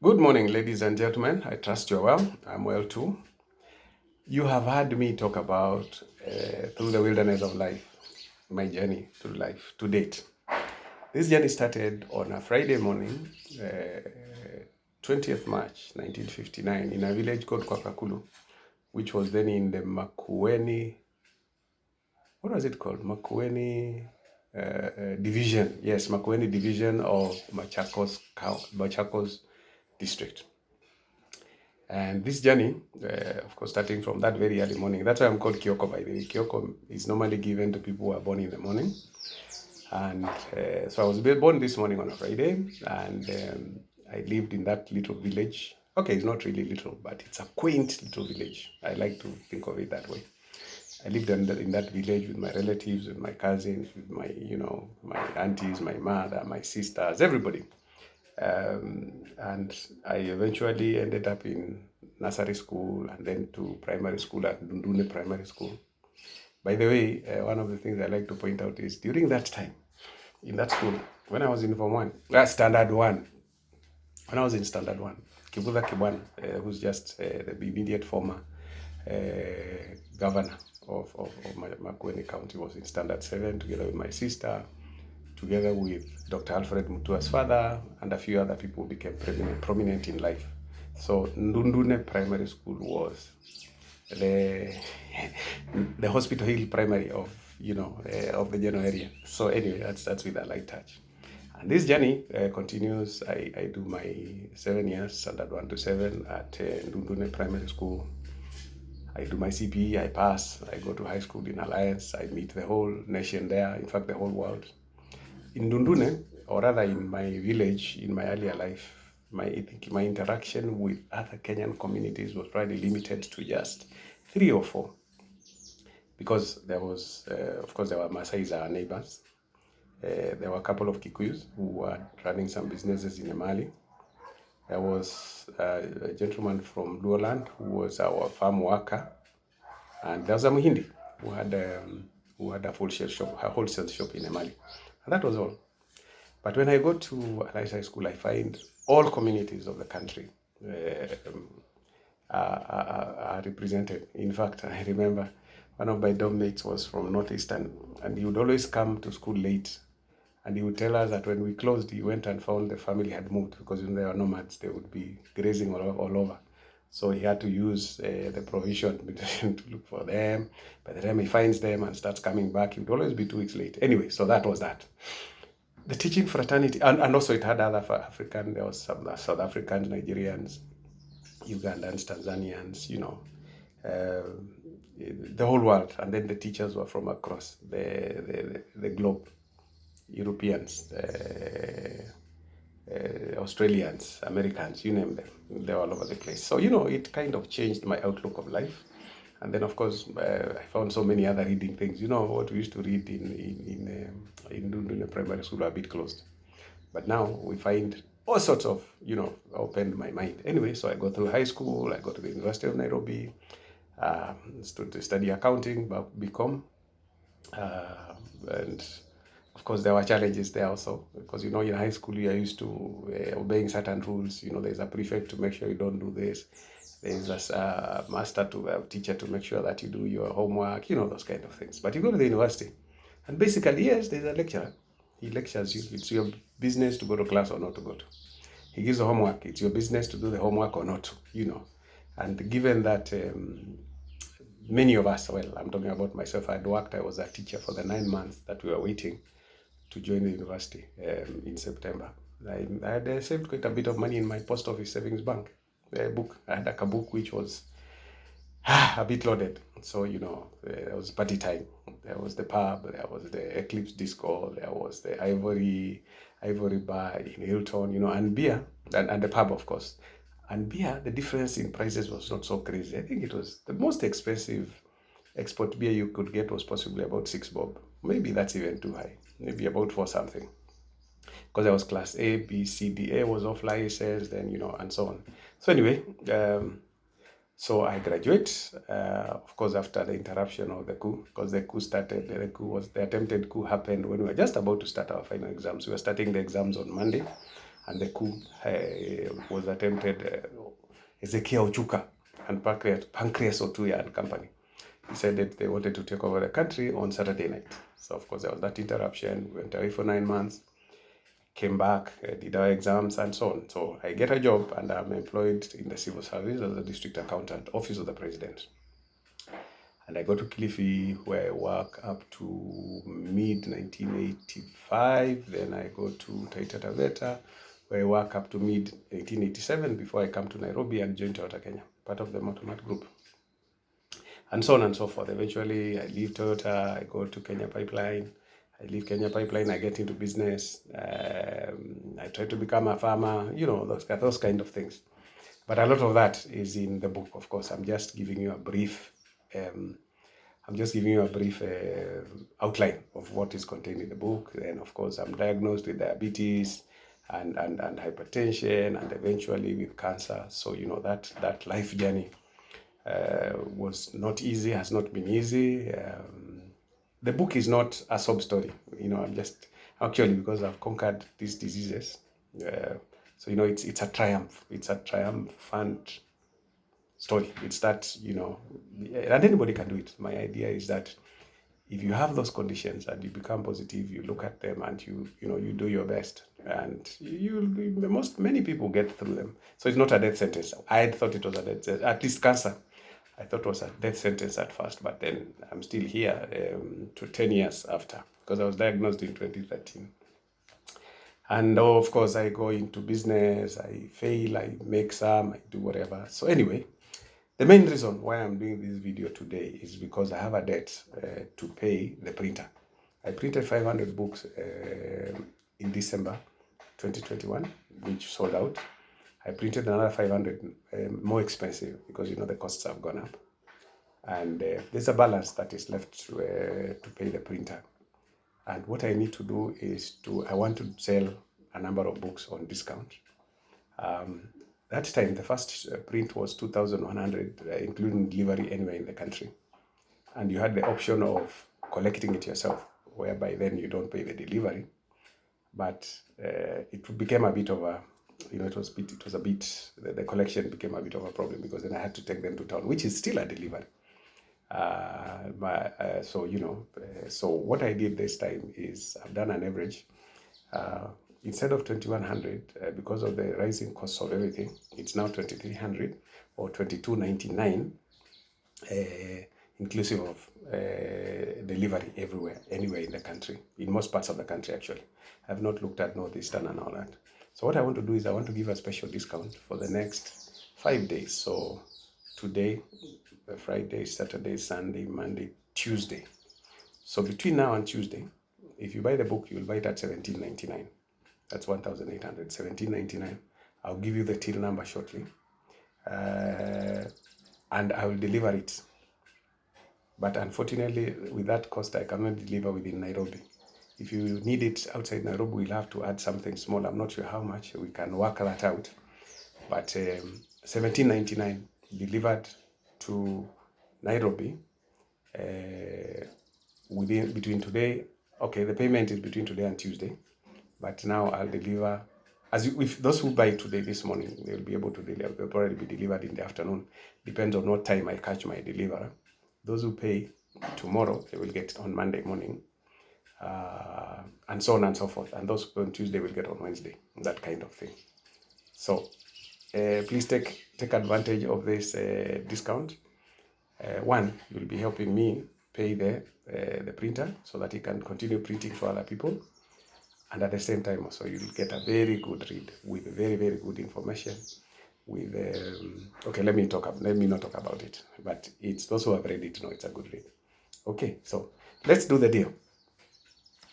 Good morning, ladies and gentlemen. I trust you're well. I'm well too. You have heard me talk about through the wilderness of life, my journey through life to date. This journey started on a Friday morning, 20th March 1959, in a village called Kwakakulu, which was then in the Makueni, what was it called? Makueni division. Yes, Makueni division of Machakos district. And this journey, of course, starting from that very early morning, that's why I'm called Kyoko, by the way. Kyoko is normally given to people who are born in the morning. And so I was born this morning on a Friday, and I lived in that little village. Okay, it's not really little, but it's a quaint little village. I like to think of it that way. I lived in that village with my relatives, with my cousins, with my aunties, my mother, my sisters, everybody. And I eventually ended up in nursery school and then to primary school at Dundune Primary School. By the way, one of the things I like to point out is during that time in that school, when I was in Form 1, Standard 1, when I was in Standard 1, Kibuza Kibwana, who's just the immediate former governor of Makueni County, was in Standard 7 together with my sister, together with Dr. Alfred Mutua's father, and a few other people became prominent in life. So Ndundune Primary School was the the Hospital Hill Primary of of the general area. So anyway, that's with a light touch. And this journey continues. I do my 7 years, standard 1 to 7 at Ndundune Primary School. I do my CPE, I pass, I go to high school in Alliance, I meet the whole nation there, in fact the whole world. In Dundune, or rather in my village, in my earlier life, I think my interaction with other Kenyan communities was probably limited to just 3 or 4. Because there was, of course, there were Maasai's, our neighbors. There were a couple of Kikuyus who were running some businesses in Emali. There was a gentleman from Luoland who was our farm worker. And there was a Muhindi who had a wholesale shop in Emali. And that was all. But when I go to Alliance High School, I find all communities of the country are represented. In fact, I remember one of my dorm mates was from Northeastern, and he would always come to school late. And he would tell us that when we closed, he went and found the family had moved because they were nomads. They would be grazing all over. So he had to use the provision to look for them. By the time he finds them and starts coming back, he would always be 2 weeks late. Anyway, so that was that. The teaching fraternity, and also it had other African, there was some South Africans, Nigerians, Ugandans, Tanzanians, the whole world. And then the teachers were from across the globe, Europeans, Australians, Americans, you name them. They're all over the place. So, it kind of changed my outlook of life. And then, of course, I found so many other reading things. What we used to read in the primary school are a bit closed. But now we find all sorts of, opened my mind. Anyway, so I go through high school, I go to the University of Nairobi, to study accounting, BCom. And of course, there were challenges there also, because, in high school, you are used to obeying certain rules. There's a prefect to make sure you don't do this. There's a teacher to make sure that you do your homework, those kind of things. But you go to the university, and basically, yes, there's a lecturer. He lectures you. It's your business to go to class or not to go to. He gives the homework. It's your business to do the homework or not to, And given that many of us, well, I'm talking about myself, I was a teacher for the 9 months that we were waiting to join the university in September. I had saved quite a bit of money in my post office savings bank. Book. I had a book which was a bit loaded. So, there was party time. There was the pub, there was the Eclipse Disco, there was the Ivory Bar in Hilton, and beer, and the pub, of course. And beer, the difference in prices was not so crazy. I think it was the most expensive export beer you could get was possibly about 6 bob. Maybe that's even too high. Maybe about 4 something. Because there was class A, B, C, D. A was off license, then, and so on. So anyway, so I graduate, of course, after the interruption of the coup, because the attempted coup happened when we were just about to start our final exams. We were starting the exams on Monday, and the coup was attempted. Ezekiel Ochuka and Pancreas Otuya and company decided they wanted to take over the country on Saturday night. So of course there was that interruption. We went away for 9 months, came back, did our exams and so on. So I get a job and I'm employed in the civil service as a district accountant, office of the president. And I go to Kilifi, where I work up to mid 1985. Then I go to Taita Taveta, where I work up to mid 1887 before I come to Nairobi and join Toyota Kenya, part of the Motomat group. And so on and so forth. Eventually, I leave Toyota, I go to Kenya Pipeline. I leave Kenya Pipeline, I get into business. I try to become a farmer, you know, those kind of things. But a lot of that is in the book, of course. I'm just giving you a brief outline of what is contained in the book. And of course, I'm diagnosed with diabetes and hypertension and eventually with cancer. So, you know, that life journey was not easy, has not been easy. The book is not a sob story. You know, I'm just, actually, because I've conquered these diseases. So, you know, it's a triumph. It's a triumphant story. It's that, you know, and anybody can do it. My idea is that if you have those conditions and you become positive, you look at them and you do your best, and many people get through them. So it's not a death sentence. I had thought it was a death sentence, at least cancer. I thought it was a death sentence at first, but then I'm still here 10 years after, because I was diagnosed in 2013. And of course, I go into business, I fail, I make some, I do whatever. So anyway, the main reason why I'm doing this video today is because I have a debt to pay the printer. I printed 500 books in December 2021, which sold out. I printed another 500, more expensive, because, you know, the costs have gone up. And there's a balance that is left to pay the printer. And what I need to do is I want to sell a number of books on discount. That time, the first print was 2,100, including delivery anywhere in the country. And you had the option of collecting it yourself, whereby then you don't pay the delivery. But it became a bit of a, you know, the collection became a bit of a problem, because then I had to take them to town, which is still a delivery. So, you know, so what I did this time is I've done an average. Instead of 2,100, because of the rising costs of everything, it's now 2,300 or 2,299, inclusive of delivery anywhere in the country, in most parts of the country, actually. I've not looked at Northeastern and all that. So what I want to do is I want to give a special discount for the next 5 days. So today, Friday, Saturday, Sunday, Monday, Tuesday. So between now and Tuesday, if you buy the book, you will buy it at $17.99. That's 1,800, $17.99. I'll give you the till number shortly. And I will deliver it. But unfortunately, with that cost, I cannot deliver within Nairobi. If you need it outside Nairobi, we'll have to add something small. I'm not sure how much. We can work that out. But $17.99 delivered to Nairobi between today. Okay, the payment is between today and Tuesday. But now I'll deliver, if those who buy today, this morning, they'll be able to deliver. They'll probably be delivered in the afternoon. Depends on what time I catch my deliverer. Those who pay tomorrow, they will get on Monday morning, and so on and so forth. And those who pay on Tuesday will get on Wednesday. That kind of thing. So please take advantage of this discount. One, you'll be helping me pay the printer so that he can continue printing for other people. And at the same time also, you'll get a very good read with very, very good information. With okay, let me not talk about it. But it's those who have read it know it's a good read. Okay, so let's do the deal.